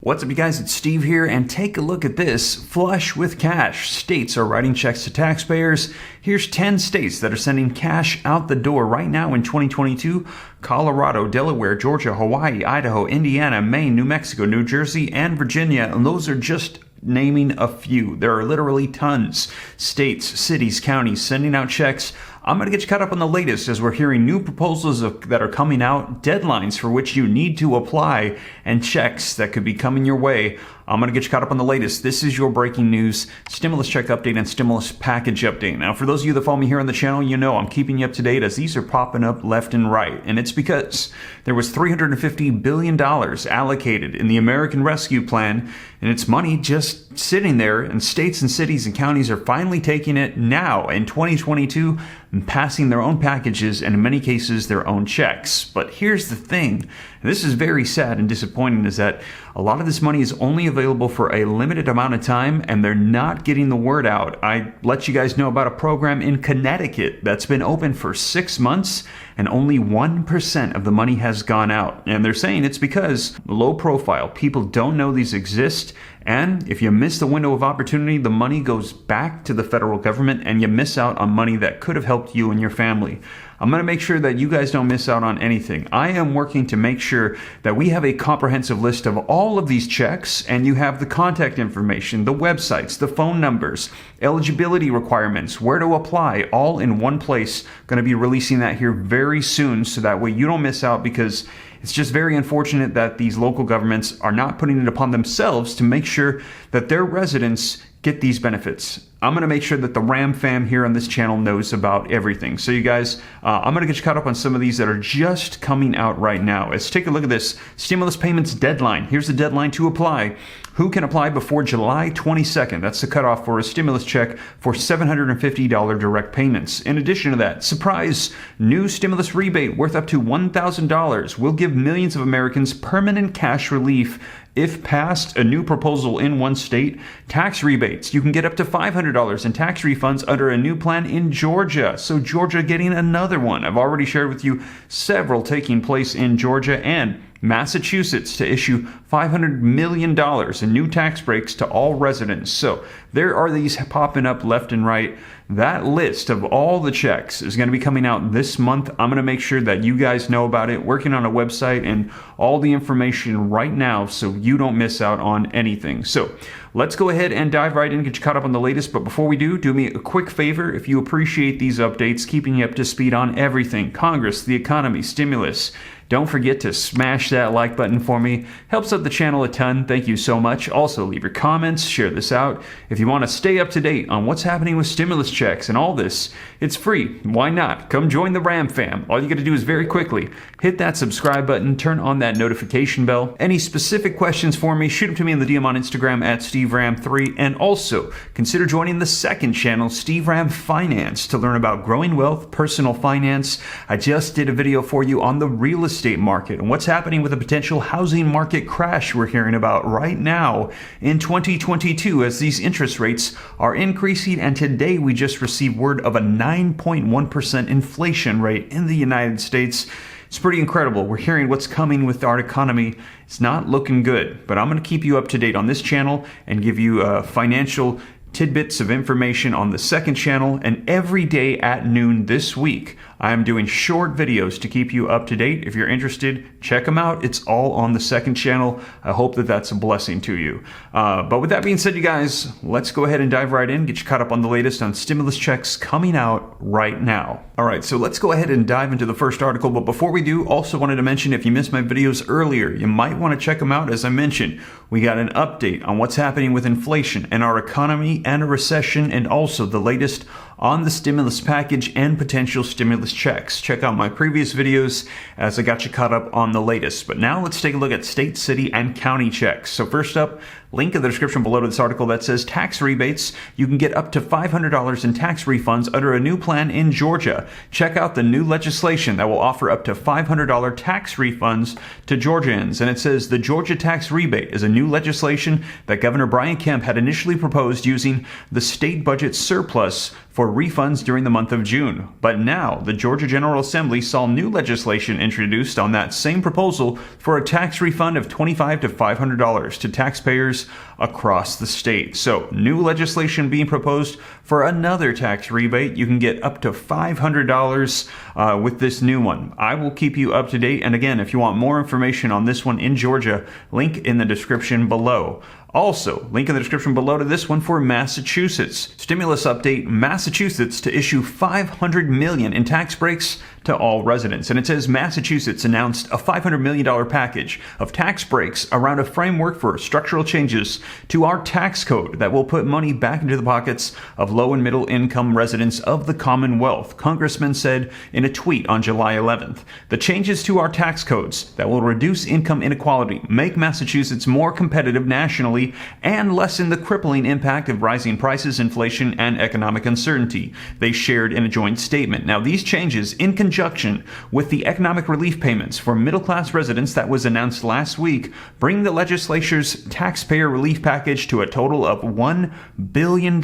What's up, you guys? It's Steve here, and take a look at this. Flush with cash. States are writing checks to taxpayers. Here's 10 states that are sending cash out the door right now in 2022. Colorado, Delaware, Georgia, Hawaii, Idaho, Indiana, Maine, New Mexico, New Jersey, and Virginia. And those are just naming a few. There are literally tons. States, cities, counties sending out checks. I'm going to get you caught up on the latest as we're hearing new proposals that are coming out, deadlines for which you need to apply, and checks that could be coming your way. I'm going to get you caught up on the latest. This is your breaking news, stimulus check update and stimulus package update. Now, for those of you that follow me here on the channel, you know I'm keeping you up to date as these are popping up left and right. And it's because there was $350 billion allocated in the American Rescue Plan, and it's money just sitting there, and states and cities and counties are finally taking it now in 2022 and passing their own packages and in many cases their own checks. But here's the thing, and this is very sad and disappointing, is that a lot of this money is only available for a limited amount of time and they're not getting the word out. I let you guys know about a program in Connecticut that's been open for 6 months and only 1% of the money has gone out. And they're saying it's because low profile, people don't know these exist. And if you miss the window of opportunity, the money goes back to the federal government and you miss out on money that could have helped you and your family. I'm going to make sure that you guys don't miss out on anything. I am working to make sure that we have a comprehensive list of all of these checks, and you have the contact information, the websites, the phone numbers, eligibility requirements, where to apply, all in one place. Going to be releasing that here very soon so that way you don't miss out, because it's just very unfortunate that these local governments are not putting it upon themselves to make sure that their residents get these benefits. I'm going to make sure that the Ram fam here on this channel knows about everything. So you guys, I'm going to get you caught up on some of these that are just coming out right now. Let's take a look at this stimulus payments deadline. Here's the deadline to apply. Who can apply before July 22nd? That's the cutoff for a stimulus check for $750 direct payments. In addition to that, surprise, new stimulus rebate worth up to $1,000 will give millions of Americans permanent cash relief. If passed, a new proposal in one state, tax rebates. You can get up to $500 in tax refunds under a new plan in Georgia. So Georgia getting another one. I've already shared with you several taking place in Georgia, and Massachusetts to issue $500 million in new tax breaks to all residents. So there are these popping up left and right. That list of all the checks is going to be coming out this month. I'm going to make sure that you guys know about it, working on a website and all the information right now so you don't miss out on anything. So let's go ahead and dive right in and get you caught up on the latest. But before we do me a quick favor. If you appreciate these updates, keeping you up to speed on everything, Congress, the economy, stimulus, don't forget to smash that like button for me. Helps out the channel a ton. Thank you so much. Also, leave your comments, share this out. If you want to stay up to date on what's happening with stimulus checks and all this, it's free. Why not? Come join the Ram fam. All you got to do is very quickly hit that subscribe button, turn on that notification bell. Any specific questions for me, shoot them to me in the DM on Instagram at SteveRam3. And also, consider joining the second channel, Steve Ram Finance, to learn about growing wealth, personal finance. I just did a video for you on the real estate market and what's happening with a potential housing market crash we're hearing about right now in 2022 as these interest rates are increasing. And today we just received word of a 9.1% inflation rate in the United States. It's pretty incredible. We're hearing what's coming with our economy. It's not looking good, but I'm going to keep you up to date on this channel and give you financial tidbits of information on the second channel. And every day at noon this week, I am doing short videos to keep you up to date. If you're interested, check them out. It's all on the second channel. I hope that that's a blessing to you. But with that being said, you guys, let's go ahead and dive right in, get you caught up on the latest on stimulus checks coming out right now. All right, so let's go ahead and dive into the first article. But before we do, also wanted to mention, if you missed my videos earlier, you might want to check them out. As I mentioned, we got an update on what's happening with inflation and our economy and a recession, and also the latest on the stimulus package and potential stimulus checks. Check out my previous videos as I got you caught up on the latest. But now let's take a look at state, city, and county checks. So first up, Link in the description below to this article that says tax rebates. You can get up to $500 in tax refunds under a new plan in Georgia. Check out the new legislation that will offer up to $500 tax refunds to Georgians. And it says the Georgia tax rebate is a new legislation that Governor Brian Kemp had initially proposed using the state budget surplus for refunds during the month of June. But now the Georgia General Assembly saw new legislation introduced on that same proposal for a tax refund of $25 to $500 to taxpayers across the state. So new legislation being proposed for another tax rebate. You can get up to $500 with this new one. I will keep you up to date. And again, if you want more information on this one in Georgia, link in the description below. Also, link in the description below to this one for Massachusetts. Stimulus update: Massachusetts to issue $500 million in tax breaks to all residents. And it says Massachusetts announced a $500 million package of tax breaks around a framework for structural changes to our tax code that will put money back into the pockets of low and middle income residents of the Commonwealth, Congressman said in a tweet on July 11th. The changes to our tax codes that will reduce income inequality, make Massachusetts more competitive nationally, and lessen the crippling impact of rising prices, inflation, and economic uncertainty, they shared in a joint statement. Now, these changes, in conjunction with the economic relief payments for middle-class residents that was announced last week, bring the legislature's taxpayer relief package to a total of $1 billion,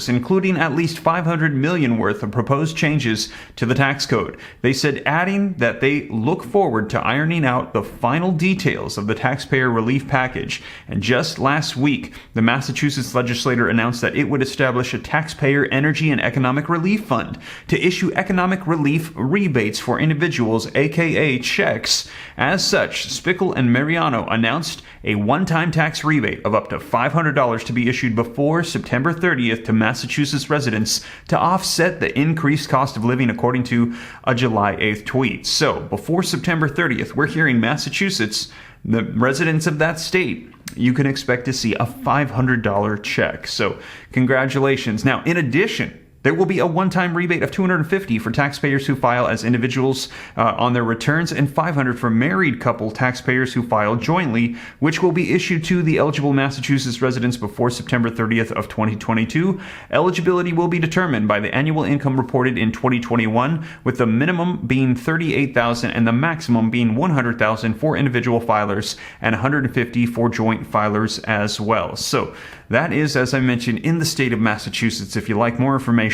including at least $500 million worth of proposed changes to the tax code. They said, adding that they look forward to ironing out the final details of the taxpayer relief package. And just last week, the Massachusetts legislature announced that it would establish a taxpayer energy and economic relief fund to issue economic relief rebates for individuals, aka checks. As such, Spickle and Mariano announced a one-time tax rebate of up to $500 to be issued before September 30th to Massachusetts residents to offset the increased cost of living, according to a July 8th tweet. So, before September 30th, we're hearing Massachusetts, the residents of that state, you can expect to see a $500 check. So congratulations. Now, in addition, there will be a one-time rebate of $250 for taxpayers who file as individuals on their returns, and $500 for married couple taxpayers who file jointly, which will be issued to the eligible Massachusetts residents before September 30th of 2022. Eligibility will be determined by the annual income reported in 2021, with the minimum being $38,000 and the maximum being $100,000 for individual filers and $150 for joint filers as well. So that is, as I mentioned, in the state of Massachusetts. If you like more information,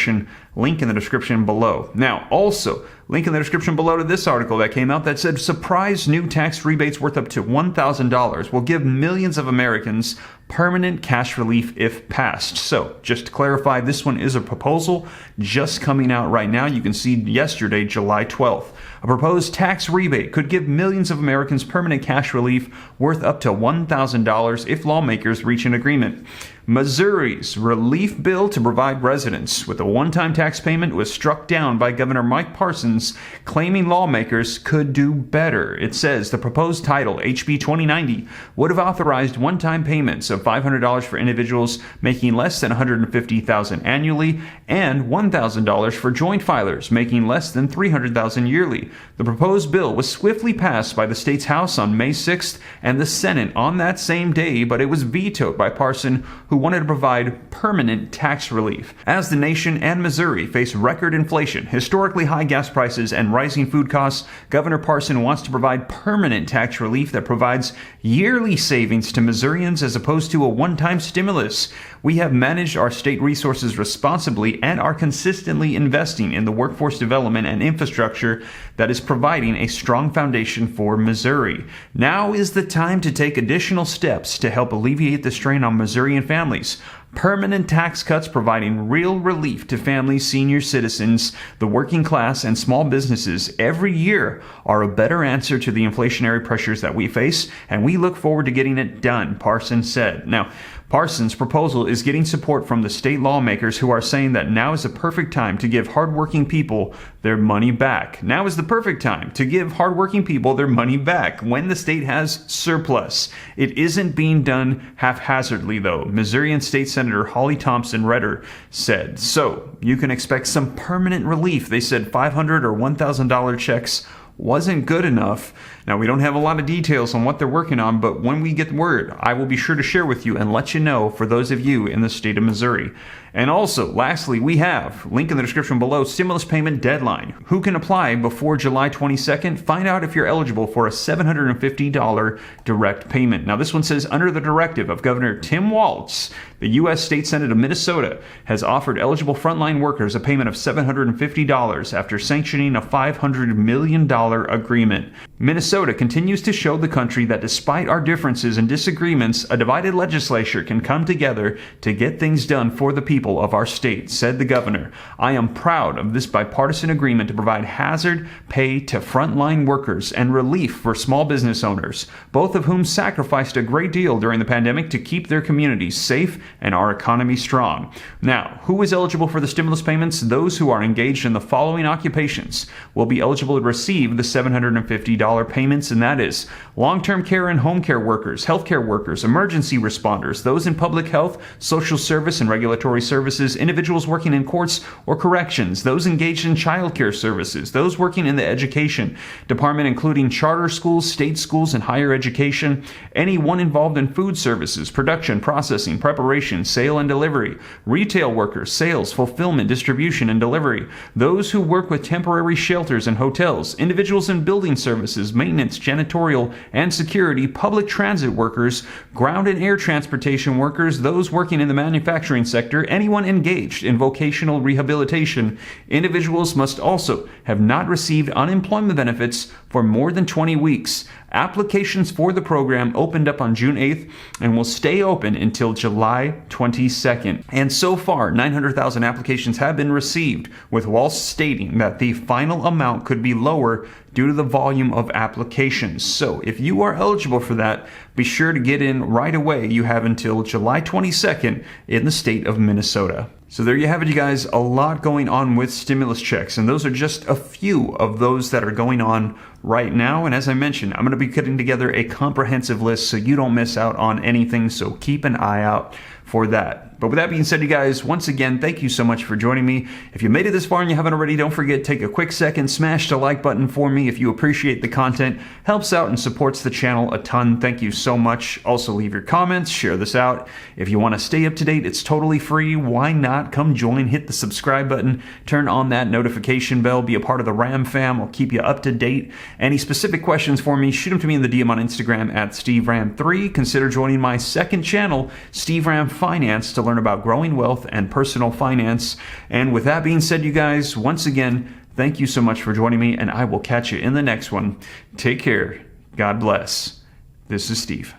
link in the description below. Now, also, link in the description below to this article that came out that said surprise new tax rebates worth up to $1,000 will give millions of Americans permanent cash relief if passed. So, just to clarify, this one is a proposal just coming out right now. You can see yesterday, July 12th. A proposed tax rebate could give millions of Americans permanent cash relief worth up to $1,000 if lawmakers reach an agreement. Missouri's relief bill to provide residents with a one-time tax payment was struck down by Governor Mike Parsons, claiming lawmakers could do better. It says the proposed title, HB 2090, would have authorized one-time payments of $500 for individuals making less than $150,000 annually and $1,000 for joint filers making less than $300,000 yearly. The proposed bill was swiftly passed by the state's House on May 6th and the Senate on that same day, but it was vetoed by Parsons, who wanted to provide permanent tax relief. As the nation and Missouri face record inflation, historically high gas prices, and rising food costs, Governor Parsons wants to provide permanent tax relief that provides yearly savings to Missourians as opposed to a one-time stimulus. We have managed our state resources responsibly and are consistently investing in the workforce development and infrastructure that is providing a strong foundation for Missouri. Now is the time to take additional steps to help alleviate the strain on Missourian families. Permanent tax cuts providing real relief to families, senior citizens, the working class, and small businesses every year are a better answer to the inflationary pressures that we face, and we look forward to getting it done, Parsons said. Now, Parsons' proposal is getting support from the state lawmakers who are saying that now is the perfect time to give hardworking people their money back. Now is the perfect time to give hardworking people their money back when the state has surplus. It isn't being done haphazardly, though, Missourian State Senator Holly Thompson Redder said. So, you can expect some permanent relief. They said $500 or $1,000 checks wasn't good enough. Now, we don't have a lot of details on what they're working on, but when we get word, I will be sure to share with you and let you know for those of you in the state of Missouri. And also, lastly, we have, link in the description below, stimulus payment deadline. Who can apply before July 22nd? Find out if you're eligible for a $750 direct payment. Now, this one says, under the directive of Governor Tim Walz, the U.S. State Senate of Minnesota has offered eligible frontline workers a payment of $750 after sanctioning a $500 million agreement. Minnesota continues to show the country that despite our differences and disagreements, a divided legislature can come together to get things done for the people of our state, said the governor. I am proud of this bipartisan agreement to provide hazard pay to frontline workers and relief for small business owners, both of whom sacrificed a great deal during the pandemic to keep their communities safe and our economy strong. Now, who is eligible for the stimulus payments? Those who are engaged in the following occupations will be eligible to receive the $750 payments, and that is long-term care and home care workers, healthcare workers, emergency responders, those in public health, social service and regulatory services, individuals working in courts or corrections, those engaged in child care services, those working in the education department, including charter schools, state schools, and higher education, anyone involved in food services, production, processing, preparation, sale and delivery, retail workers, sales, fulfillment, distribution, and delivery, those who work with temporary shelters and hotels, individuals in building services, maintenance, janitorial, and security, public transit workers, ground and air transportation workers, those working in the manufacturing sector, anyone engaged in vocational rehabilitation. Individuals must also have not received unemployment benefits for more than 20 weeks. Applications for the program opened up on June 8th and will stay open until July 22nd. And so far, 900,000 applications have been received, with Walz stating that the final amount could be lower due to the volume of applications. So if you are eligible for that, be sure to get in right away. You have until July 22nd in the state of Minnesota. So there you have it, you guys. A lot going on with stimulus checks, and those are just a few of those that are going on right now. And as I mentioned, I'm going to be putting together a comprehensive list so you don't miss out on anything, so keep an eye out for that. But with that being said, you guys, once again, thank you so much for joining me. If you made it this far and you haven't already, don't forget, take a quick second, smash the like button for me if you appreciate the content. Helps out and supports the channel a ton. Thank you so much. Also, leave your comments, share this out. If you want to stay up to date, it's totally free. Why not? Come join, hit the subscribe button, turn on that notification bell, be a part of the RAM fam. I'll keep you up to date. Any specific questions for me, shoot them to me in the DM on Instagram at SteveRam3. Consider joining my second channel, Steve Ram Finance, to learn about growing wealth and personal finance. And with that being said, you guys, once again, thank you so much for joining me, and I will catch you in the next one. Take care. God bless. This is Steve.